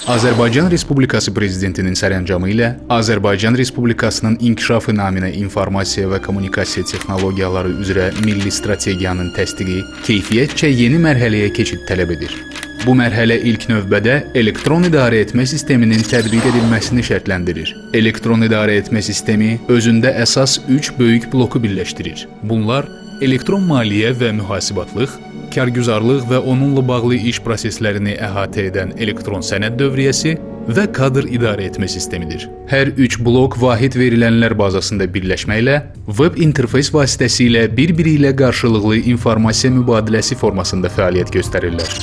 Azərbaycan Respublikası Prezidentinin sərəncamı ilə Azərbaycan Respublikasının inkişafı naminə informasiya və kommunikasiya texnologiyaları üzrə milli strategiyanın təsdiqi keyfiyyətcə yeni mərhələyə keçid tələb edir. Bu mərhələ ilk növbədə elektron idarə etmə sisteminin tətbiq edilməsini şərtləndirir. Elektron idarə etmə sistemi özündə əsas 3 böyük bloku birləşdirir. Bunlar elektron maliyyə və mühasibatlıq, kargüzarlıq və onunla bağlı iş proseslərini əhatə edən elektron sənəd dövriyyəsi və kadr idarə etmə sistemidir. Hər 3 blok vahid verilənlər bazasında birləşməklə web interfeys vasitəsilə bir-biri ilə qarşılıqlı informasiya mübadiləsi formasında fəaliyyət göstərirlər.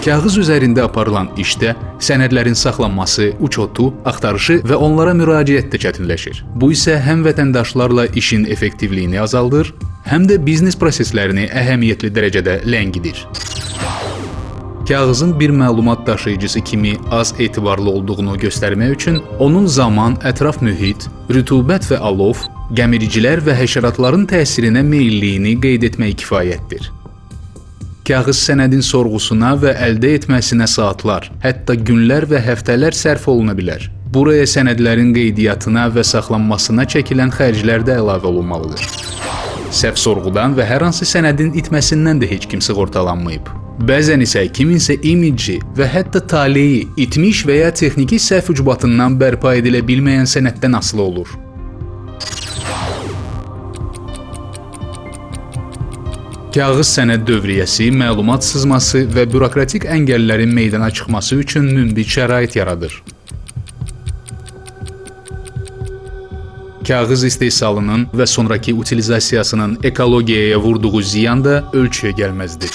Kağız üzərində aparılan işdə sənədlərin saxlanması, uçotu, axtarışı və onlara müraciət də çətinləşir. Bu isə həm vətəndaşlarla işin effektivliyini azaldır, həm də biznes proseslərini əhəmiyyətli dərəcədə ləngidir. Kağızın bir məlumat daşıyıcısı kimi az etibarlı olduğunu göstərmək üçün onun zaman, ətraf mühit, rütubət və alov, gəmiricilər və həşəratların təsirinə meyilliyini qeyd etmək kifayətdir. Kağız sənədin sorğusuna və əldə etməsinə saatlar, hətta günlər və həftələr sərf oluna bilər. Buraya sənədlərin qeydiyyatına və saxlanmasına çəkilən xərclər də əlavə olunmalıdır. Səhv sorğudan və hər hansı sənədin itməsindən də heç kim sığortalanmayıb. Bəzən isə kiminsə imidji və hətta taleyi itmiş və ya texniki səhv ucbatından bərpa edilə bilməyən sənəddən asılı olur. Kağız sənəd dövriyyəsi, məlumat sızması və bürokratik əngəllərin meydana çıxması üçün münbit şərait yaradır. Kağız istehsalının və sonraki utilizasiyasının ekologiyaya vurduğu ziyan da ölçüyə gəlməzdir.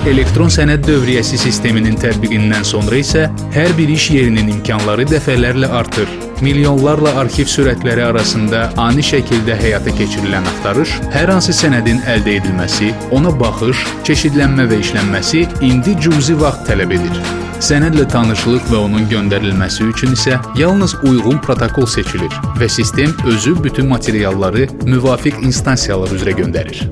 Elektron sənəd dövriyyəsi sisteminin tətbiqindən sonra isə hər bir iş yerinin imkanları dəfələrlə artır. Milyonlarla arxiv sürətləri arasında ani şəkildə həyata keçirilən axtarış, hər hansı sənədin əldə edilməsi, ona baxış, çeşidlənmə və işlənməsi indi cüzi vaxt tələb edir. Sənədlə tanışlıq və onun göndərilməsi üçün isə yalnız uyğun protokol seçilir və sistem özü bütün materialları müvafiq instansiyalar üzrə göndərir.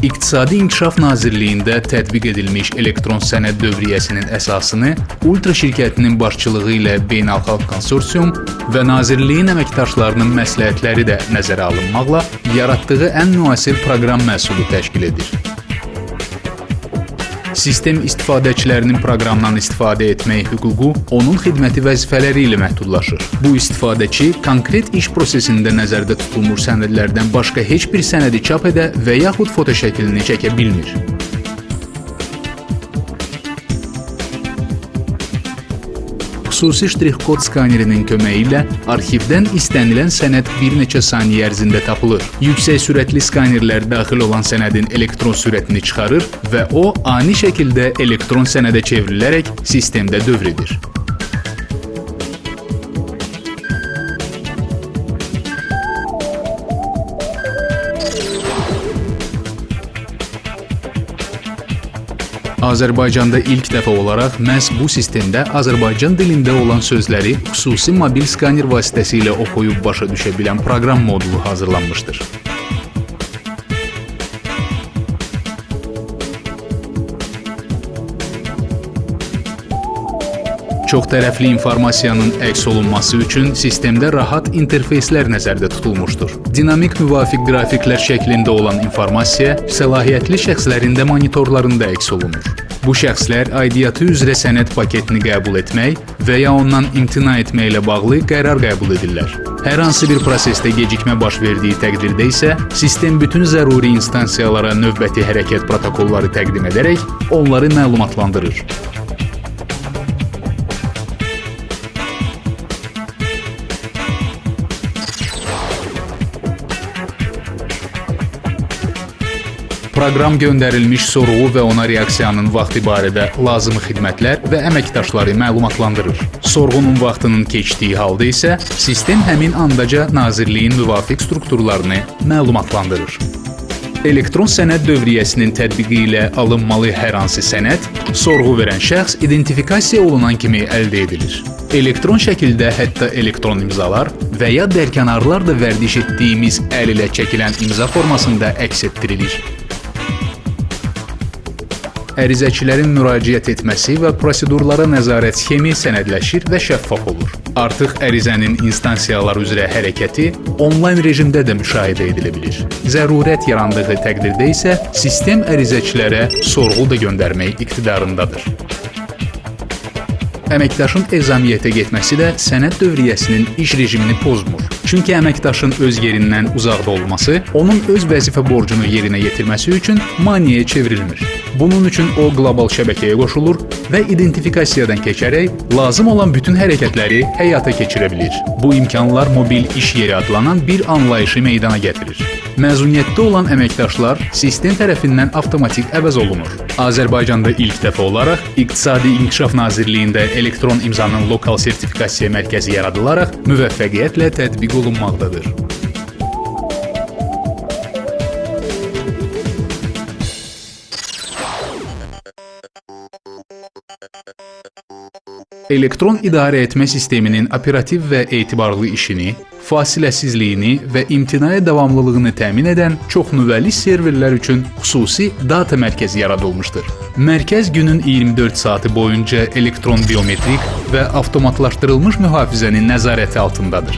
İqtisadi İnkişaf Nazirliyində tətbiq edilmiş elektron sənəd dövriyyəsinin əsasını Ultra şirkətinin başçılığı ilə beynəlxalq konsorsium və Nazirliyin əməkdaşlarının məsləhətləri də nəzərə alınmaqla yaratdığı ən müasir proqram məhsulu təşkil edir. Sistem istifadəçilərinin proqramdan istifadə etmək hüququ onun xidməti vəzifələri ilə məhdudlaşır. Bu istifadəçi konkret iş prosesində nəzərdə tutulmuş sənədlərdən başqa heç bir sənədi çap edə və yaxud fotoşəklini çəkə bilmir. Xüsusi ştrix-kod skanerinin köməyi ilə arxivdən istənilən sənəd bir neçə saniyə ərzində tapılır. Yüksək sürətli skanerlər daxil olan sənədin elektron sürətini çıxarır və o, ani şəkildə elektron sənədə çevrilərək sistemdə dövr edir. Azərbaycanda ilk dəfə olaraq məhz bu sistemdə Azərbaycan dilində olan sözləri xüsusi mobil skaner vasitəsilə oxuyub başa düşə bilən proqram modulu hazırlanmışdır. Çoxtərəfli informasiyanın əks olunması üçün sistemdə rahat interfeyslər nəzərdə tutulmuşdur. Dinamik müvafiq qrafiklər şəklində olan informasiya səlahiyyətli şəxslərin də monitorlarında əks olunur. Bu şəxslər aidiyyatı üzrə sənəd paketini qəbul etmək və ya ondan imtina etməklə bağlı qərar qəbul edirlər. Hər hansı bir prosesdə gecikmə baş verdiyi təqdirdə isə sistem bütün zəruri instansiyalara növbəti hərəkət protokolları təqdim edərək onları məlumatlandırır. Proqram göndərilmiş sorğu və ona reaksiyanın vaxtı barədə lazımi xidmətlər və əməkdaşları məlumatlandırır. Sorğunun vaxtının keçdiyi halda isə sistem həmin andaca Nazirliyin müvafiq strukturlarını məlumatlandırır. Elektron sənəd dövriyyəsinin tətbiqi ilə alınmalı hər hansı sənəd sorğu verən şəxs identifikasiya olunan kimi əldə edilir. Elektron şəkildə hətta elektron imzalar və ya dərkənarlar da vərdiş etdiyimiz əl ilə çəkilən imza formasında əks etdirilir. Ərizəçilərin müraciət etməsi və prosedurlara nəzarət sxemi sənədləşir və şəffaf olur. Artıq ərizənin instansiyalar üzrə hərəkəti onlayn rejimdə də müşahidə edilə bilir. Zərurət yarandığı təqdirdə isə sistem ərizəçilərə sorğu da göndərmək iqtidarındadır. Əməkdaşın ezamiyyətə getməsi də sənəd dövriyyəsinin iş rejimini pozmur. Çünki əməkdaşın öz yerindən uzaqda olması onun öz vəzifə borcunu yerinə yetirməsi üçün maneəyə çevrilmir. Bunun üçün o qlobal şəbəkəyə qoşulur və identifikasiyadan keçərək lazım olan bütün hərəkətləri həyata keçirə bilir. Bu imkanlar mobil iş yeri adlanan bir anlayışı meydana gətirir. Məzuniyyətdə olan əməkdaşlar sistem tərəfindən avtomatik əvəz olunur. Azərbaycanda ilk dəfə olaraq İqtisadi İnkişaf Nazirliyində elektron imzanın lokal sertifikasiya mərkəzi yaradılaraq müvəffəqiyyətlə tətbiq olunmaqdadır. Elektron idarə etmə sisteminin operativ və etibarlı işini, fasiləsizliyini və imtinaya davamlılığını təmin edən çoxnüvəli serverlər üçün xüsusi data mərkəzi yaradılmışdır. Mərkəz günün 24 saatı boyunca elektron biometrik və avtomatlaşdırılmış mühafizənin nəzarəti altındadır.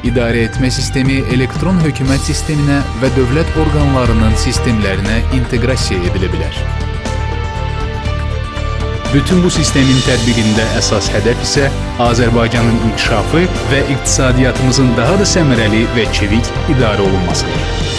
İdarə etmə sistemi elektron hökumət sisteminə və dövlət orqanlarının sistemlərinə inteqrasiya edilə bilər. Bütün bu sistemin tətbiqində əsas hədəf isə Azərbaycanın inkişafı və iqtisadiyyatımızın daha da səmərəli və çevik idarə olunmasıdır.